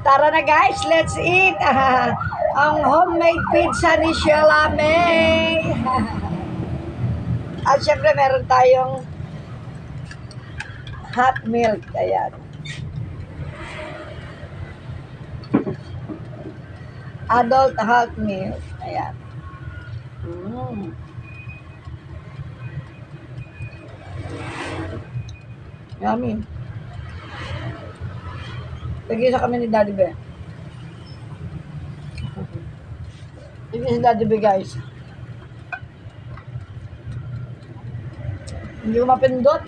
Tara na guys, let's eat! Ang homemade pizza ni Sheila May. At syempre meron tayong hot milk. Ayan. Adult hot milk. Ayan. Yummy. Nag-isa kami ni Daddy Bear. Nag-isa si Daddy Bear, guys. Hindi ko mapindot.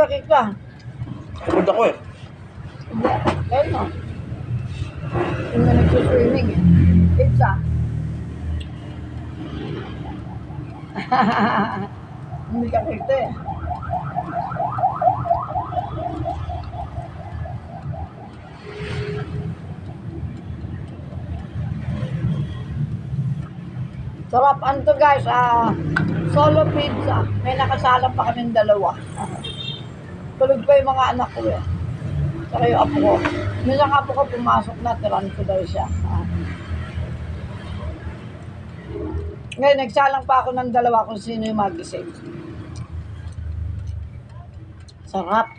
Kika. Pagod ako eh. Hindi. Kaya no. Yung na nagsuswimming eh. Pizza. Hindi ka kita eh. Sarap ano to guys, solo pizza. May nakasalang pa kaming dalawa. Tulog pa yung mga anak ko eh. Saka yung apo ko. Minsan apo ko pumasok na, tiran ko daw siya. Ngayon, nagsalang pa ako ng dalawa kung sino yung magising. Sarap.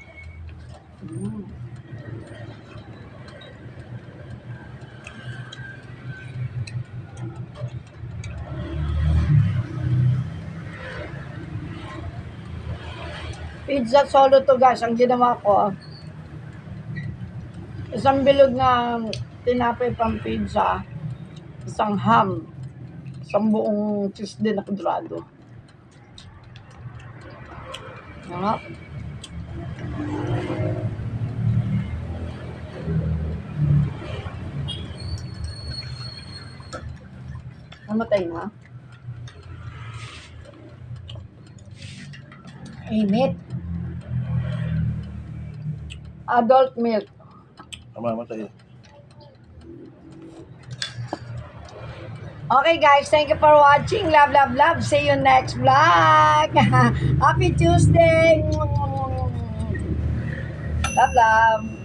Pizza solo to guys, ang ginawa ko. Isang bilog na tinapay pang pizza, isang ham, isang buong cheese din na kudrado. Sarap. Namatay na. Init. Adult milk. Mamatay. Okay guys, thank you for watching. Love, love, love. See you next vlog. Happy Tuesday. Love, love.